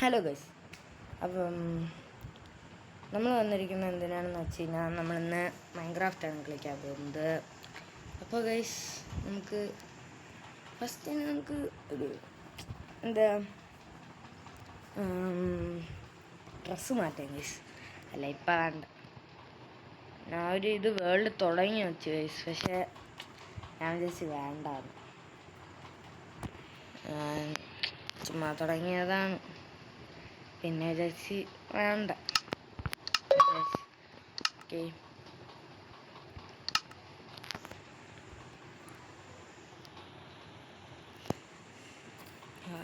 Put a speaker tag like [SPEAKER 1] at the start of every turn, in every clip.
[SPEAKER 1] Hello guys, അപ്പം നമ്മൾ വന്നിരിക്കുന്നത് എന്തിനാണെന്ന് വെച്ച് കഴിഞ്ഞാൽ നമ്മളിന്ന് മൈൻക്രാഫ്റ്റാണ് കളിക്കാൻ പോകുന്നത്. അപ്പോൾ ഗൈസ്, നമുക്ക് ഫസ്റ്റ് നമുക്ക് ഒരു എന്താ ഡ്രസ്സ് മാറ്റാം ഗൈസ്. അല്ല, ഇപ്പം വേണ്ട. ഞാൻ ഇത് വേൾഡ് തുടങ്ങി വെച്ചു ഗൈസ്, പക്ഷേ ഞാൻ വിചാരിച്ച് വേണ്ടാന്ന്. ചുമ്മാ തുടങ്ങിയതാണ്, പിന്നെ വിചാരിച്ച് വേണ്ട. ഓക്കെ,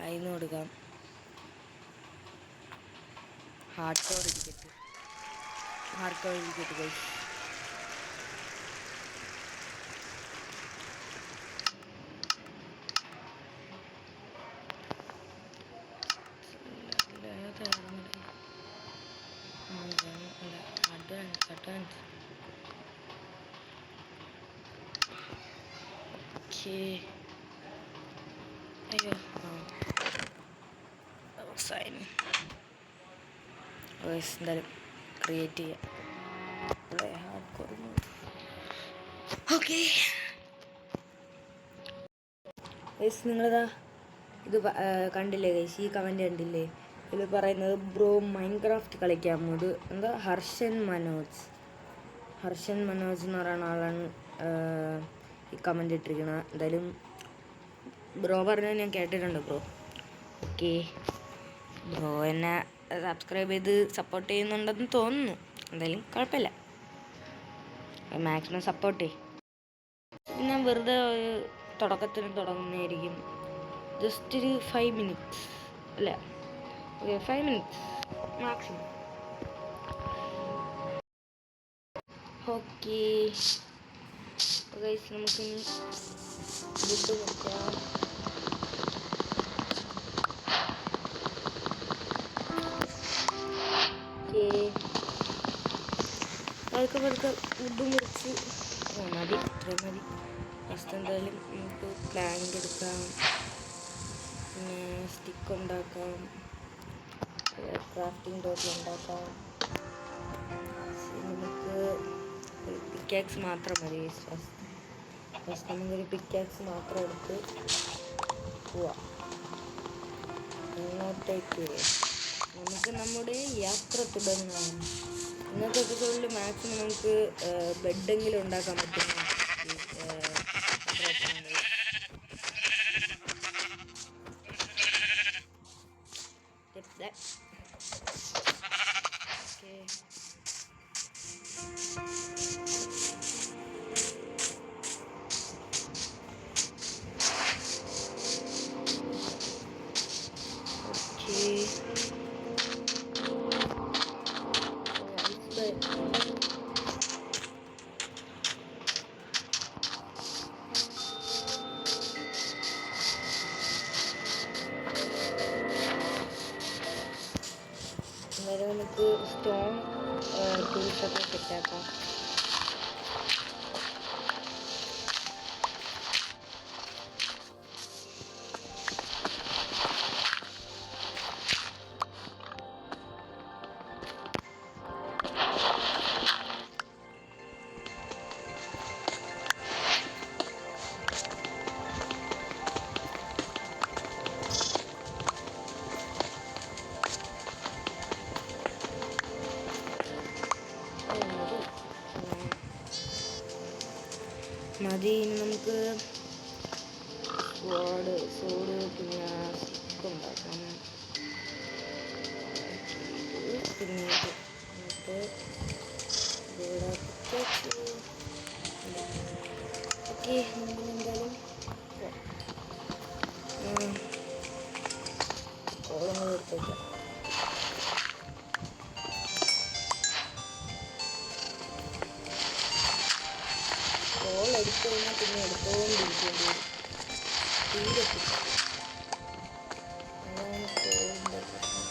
[SPEAKER 1] അതിന് കൊടുക്കാം. ഹാർഡ് കോർ ഇരിക്കട്ടെ ഗൈസ്. Advance okay. അയ്യോ, എന്തായാലും ക്രിയേറ്റ് ചെയ്യാം. ഓക്കെ ഗൈസ്, നിങ്ങളിതാ ഇത് കണ്ടില്ലേ ഗൈസ്? ഈ കമൻറ്റ് കണ്ടില്ലേ? ഇത് പറയുന്നത് ബ്രോ മൈൻക്രാഫ്റ്റ് കളിക്കാമോ? ഇത് എന്താ ഹർഷൻ മനോജ് എന്ന് പറയുന്ന ആളാണ് ഈ കമൻറ്റ് ഇട്ടിരിക്കുന്നത്. എന്തായാലും ബ്രോ പറഞ്ഞത് ഞാൻ കേട്ടിട്ടുണ്ട് ബ്രോ. ഓക്കെ, ബ്രോ എന്നെ സബ്സ്ക്രൈബ് ചെയ്ത് സപ്പോർട്ട് ചെയ്യുന്നുണ്ടെന്ന് തോന്നുന്നു. എന്തായാലും കുഴപ്പമില്ല, മാക്സിമം സപ്പോർട്ട് ചെയ്യും. ഞാൻ വെറുതെ തുടക്കത്തിന് തുടങ്ങുന്നതായിരിക്കും. ജസ്റ്റ് ഒരു 5 minutes അല്ല, 5 minutes മാക്സിമം. ഓക്കെ ഗൈസ്, നമുക്കിനി ഫുഡ് നോക്കാം. പതുക്കെ ഫുഡ് മുറിച്ച് മതി, ഇത്രയും മതി. ഫസ്റ്റ് എന്തായാലും നമുക്ക് പ്ലാങ്ക് എടുക്കാം, പിന്നെ സ്റ്റിക്ക് ഉണ്ടാക്കാം, ക്രാഫ്റ്റിംഗ് ടേബിൾ ഉണ്ടാക്കാം. നമുക്ക് ഒരു പിക്കാക്സ് മാത്രം മതി. ഫസ്റ്റ് നമുക്കൊരു പിക്കാക്സ് മാത്രം എടുത്ത് പോവാം ഇങ്ങോട്ടേക്ക്. നമുക്ക് നമ്മുടെ യാത്ര തുടങ്ങാം. ഇന്നത്തെ എപ്പിസോഡിൽ മാക്സിമം നമുക്ക് ബെഡെങ്കിലും ഉണ്ടാക്കാൻ പറ്റുന്ന നമുക്ക് സ്റ്റോൺ ടൂൾസൊക്കെ സെറ്റാക്കാം. മതി. നമുക്ക് സോഡ് പിന്നെ സ്റ്റിക്ക് ഉണ്ടാക്കാം. പിന്നെ നമുക്ക് ഇവിടെ ഓക്കെ, നമ്മളെന്തായാലും ഓളങ്ങൾ എടുത്തേക്കാം. കോൾ എടുത്തു കഴിഞ്ഞാൽ പിന്നെ എടുത്തുകൊണ്ടിരിക്കേണ്ടി വരും. തീരത്തില്ല, അതാണ് കോളിൻ്റെ പ്രശ്നം.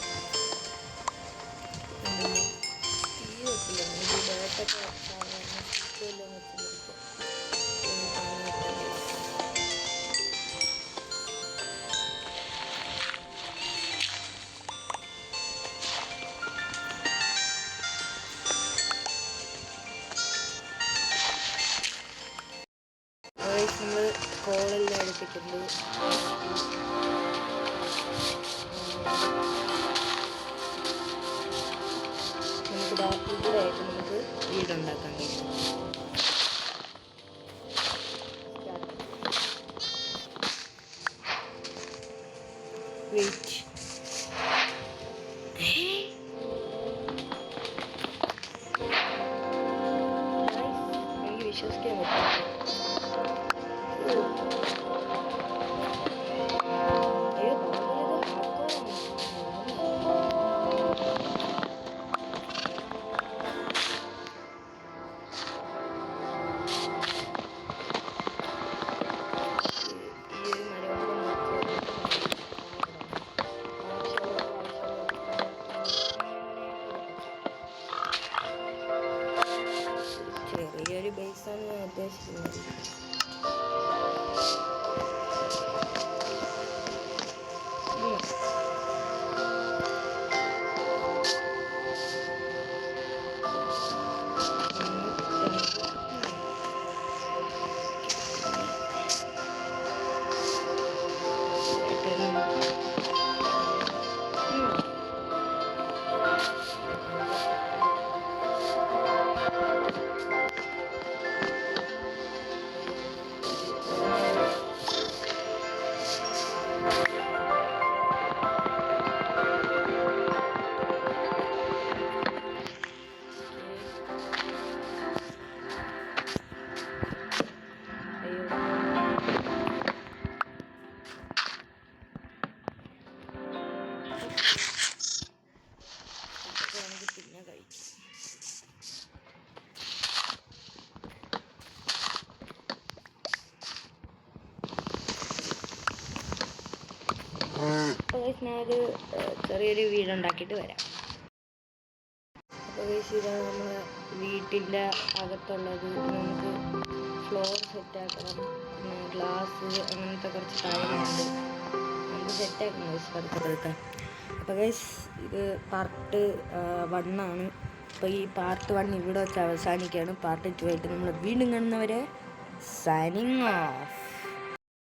[SPEAKER 1] തീരത്തില്ല. നമുക്ക് ഡേറ്റൊക്കെ സാധാരണ എല്ലാം വെച്ച് കൊടുക്കും. ഇതിലായിട്ട് നമുക്ക് വീടുണ്ടാക്കാൻ കഴിയും. വെയിറ്റ്, എനിക്ക് വിശ്വസിക്കാൻ പറ്റില്ല. ചെറിയൊരു ബേസാണ് ഞാൻ ഉദ്ദേശിക്കുന്നത്. പിന്നെ കഴിക്കും. ഞാനൊരു ചെറിയൊരു വീടുണ്ടാക്കിയിട്ട് വരാം. അപ്പോൾ ഇതാ നമ്മളെ വീട്ടിൻ്റെ അകത്തുള്ളത്. നമുക്ക് ഫ്ലോർ സെറ്റാക്കണം, പിന്നെ ഗ്ലാസ് അങ്ങനത്തെ കുറച്ച് കാര്യങ്ങളുണ്ട്. നമുക്ക് സെറ്റാക്കണം പതുക്കെ. അപ്പോൾ ഗൈസ് ഇത് പാർട്ട് 1 ആണ്. അപ്പോൾ ഈ പാർട്ട് 1 ഇവിടെ വെച്ച് അവസാനിക്കുകയാണ്. പാർട്ട് 2 ആയിട്ട് നമ്മൾ വീണ്ടും കാണുന്നവരെ സൈനിങ് ഓഫ്.